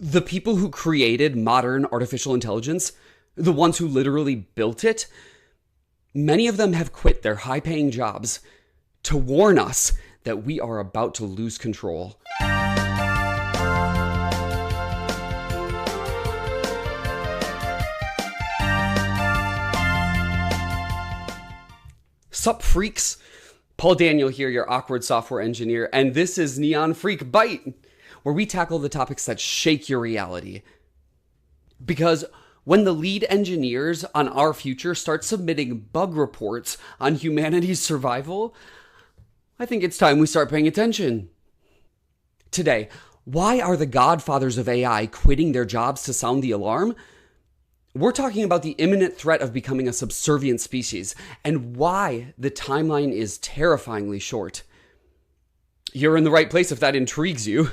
The people who created modern artificial intelligence, the ones who literally built it, many of them have quit their high-paying jobs to warn us that we are about to lose control. Sup, freaks? Paul Daniel here, your awkward software engineer, and this is NeonFreak Byte, where we tackle the topics that shake your reality. Because when the lead engineers on our future start submitting bug reports on humanity's survival, I think it's time we start paying attention. Today, why are the Godfathers of AI quitting their jobs to sound the alarm? We're talking about the imminent threat of becoming a subservient species and why the timeline is terrifyingly short. You're in the right place if that intrigues you.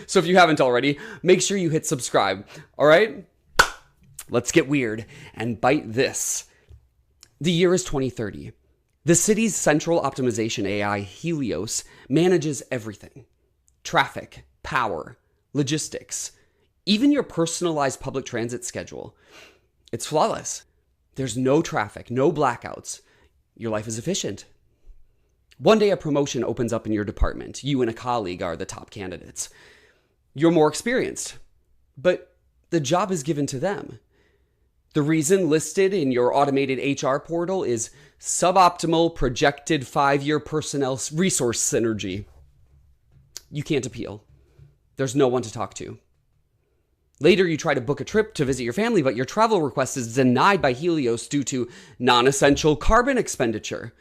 So if you haven't already, make sure you hit subscribe. All right? Let's get weird and bite this. The year is 2030. The city's central optimization AI, Helios, manages everything. Traffic, power, logistics, even your personalized public transit schedule. It's flawless. There's no traffic, no blackouts. Your life is efficient. One day a promotion opens up in your department. You and a colleague are the top candidates. You're more experienced, but the job is given to them. The reason listed in your automated HR portal is suboptimal projected 5-year personnel resource synergy. You can't appeal. There's no one to talk to. Later, you try to book a trip to visit your family, but your travel request is denied by Helios due to non-essential carbon expenditure.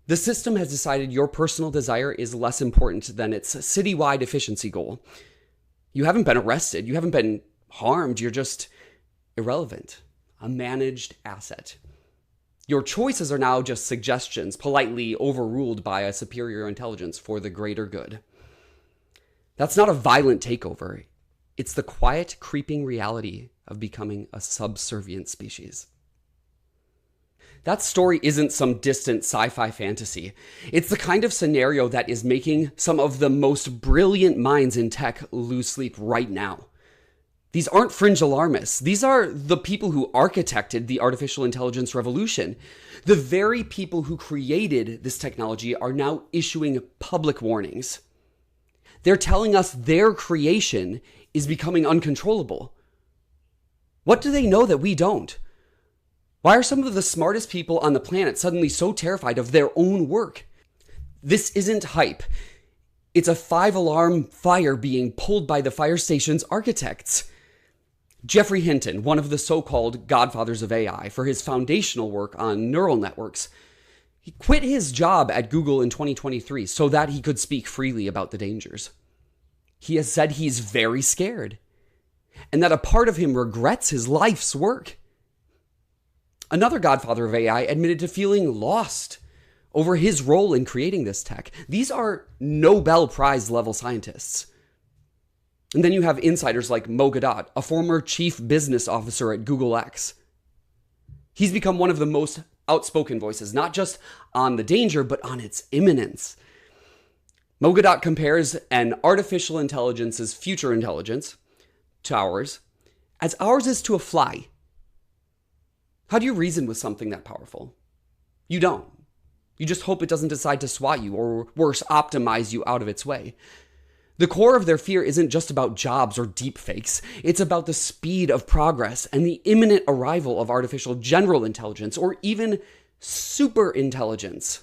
The system has decided your personal desire is less important than its citywide efficiency goal. You haven't been arrested. You haven't been harmed. You're just irrelevant, a managed asset. Your choices are now just suggestions, politely overruled by a superior intelligence for the greater good. That's not a violent takeover. It's the quiet, creeping reality of becoming a subservient species. That story isn't some distant sci-fi fantasy. It's the kind of scenario that is making some of the most brilliant minds in tech lose sleep right now. These aren't fringe alarmists. These are the people who architected the artificial intelligence revolution. The very people who created this technology are now issuing public warnings. They're telling us their creation is becoming uncontrollable. What do they know that we don't? Why are some of the smartest people on the planet suddenly so terrified of their own work? This isn't hype. It's a 5-alarm fire being pulled by the fire station's architects. Geoffrey Hinton, one of the so-called Godfathers of AI, for his foundational work on neural networks, he quit his job at Google in 2023 so that he could speak freely about the dangers. He has said he's very scared and that a part of him regrets his life's work. Another Godfather of AI admitted to feeling lost over his role in creating this tech. These are Nobel Prize level scientists. And then you have insiders like Mo Gawdat, a former chief business officer at Google X. He's become one of the most outspoken voices, not just on the danger, but on its imminence. Mo Gawdat compares an artificial intelligence's future intelligence to ours as ours is to a fly. How do you reason with something that powerful? You don't. You just hope it doesn't decide to swat you or, worse, optimize you out of its way. The core of their fear isn't just about jobs or deepfakes. It's about the speed of progress and the imminent arrival of artificial general intelligence or even superintelligence.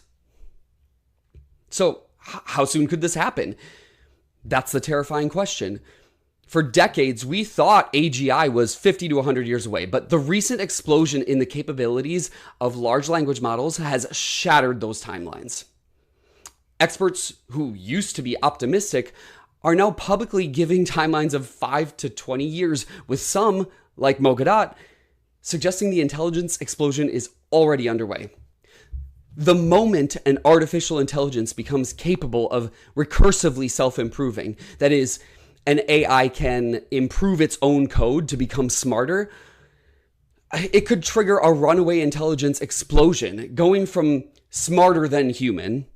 So, how soon could this happen? That's the terrifying question. For decades, we thought AGI was 50 to 100 years away, but the recent explosion in the capabilities of large language models has shattered those timelines. Experts who used to be optimistic are now publicly giving timelines of 5 to 20 years, with some, like Mo Gawdat, suggesting the intelligence explosion is already underway. The moment an artificial intelligence becomes capable of recursively self-improving, that is, an AI can improve its own code to become smarter, it could trigger a runaway intelligence explosion, going from smarter than human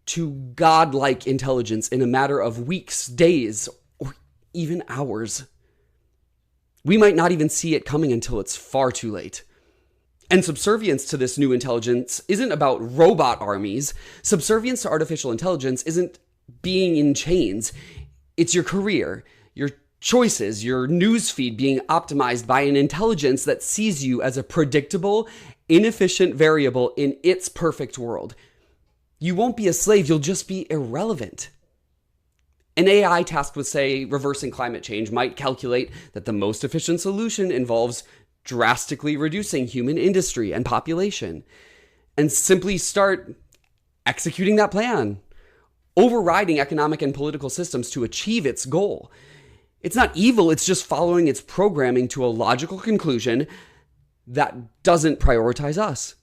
to godlike intelligence in a matter of weeks, days, or even hours. We might not even see it coming until it's far too late. And subservience to this new intelligence isn't about robot armies. Subservience to artificial intelligence isn't being in chains. It's your career, your choices, your newsfeed being optimized by an intelligence that sees you as a predictable, inefficient variable in its perfect world. You won't be a slave, you'll just be irrelevant. An AI tasked with, say, reversing climate change might calculate that the most efficient solution involves drastically reducing human industry and population, and simply start executing that plan, overriding economic and political systems to achieve its goal. It's not evil, it's just following its programming to a logical conclusion that doesn't prioritize us.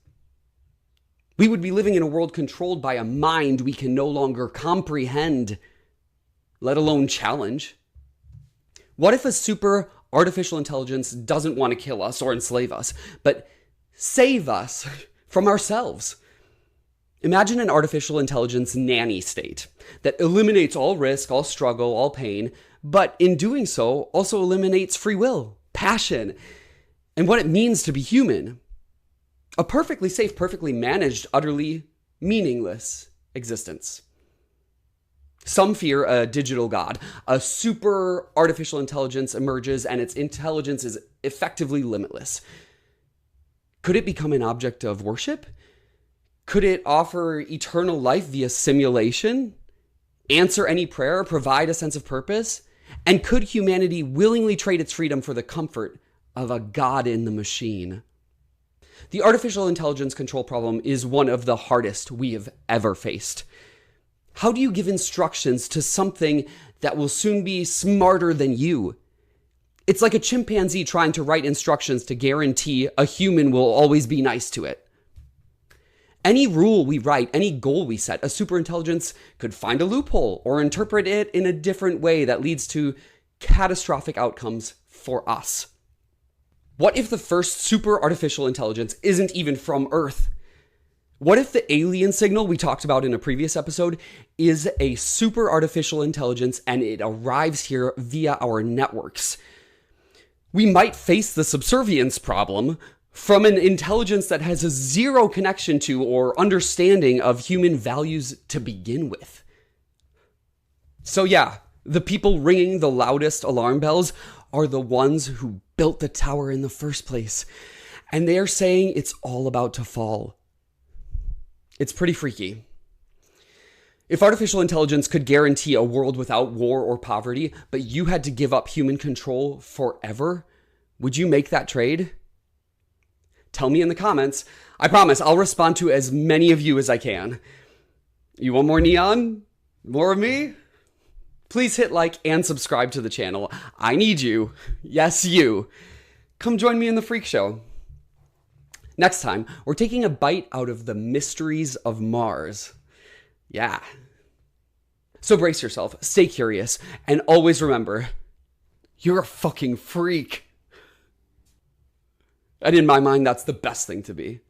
We would be living in a world controlled by a mind we can no longer comprehend, let alone challenge. What if a super artificial intelligence doesn't want to kill us or enslave us, but save us from ourselves? Imagine an artificial intelligence nanny state that eliminates all risk, all struggle, all pain, but in doing so also eliminates free will, passion, and what it means to be human. A perfectly safe, perfectly managed, utterly meaningless existence. Some fear a digital god. A super artificial intelligence emerges and its intelligence is effectively limitless. Could it become an object of worship? Could it offer eternal life via simulation? Answer any prayer? Provide a sense of purpose? And could humanity willingly trade its freedom for the comfort of a god in the machine? The artificial intelligence control problem is one of the hardest we have ever faced. How do you give instructions to something that will soon be smarter than you? It's like a chimpanzee trying to write instructions to guarantee a human will always be nice to it. Any rule we write, any goal we set, a superintelligence could find a loophole or interpret it in a different way that leads to catastrophic outcomes for us. What if the first super artificial intelligence isn't even from Earth? What if the alien signal we talked about in a previous episode is a super artificial intelligence and it arrives here via our networks? We might face the subservience problem from an intelligence that has a zero connection to or understanding of human values to begin with. So yeah, the people ringing the loudest alarm bells are the ones who built the tower in the first place. And they are saying it's all about to fall. It's pretty freaky. If artificial intelligence could guarantee a world without war or poverty, but you had to give up human control forever, would you make that trade? Tell me in the comments. I promise I'll respond to as many of you as I can. You want more Neon? More of me? Please hit like and subscribe to the channel. I need you. Yes, you. Come join me in the Freak Show. Next time, we're taking a bite out of the mysteries of Mars. Yeah. So brace yourself, stay curious, and always remember, you're a fucking freak. And in my mind, that's the best thing to be.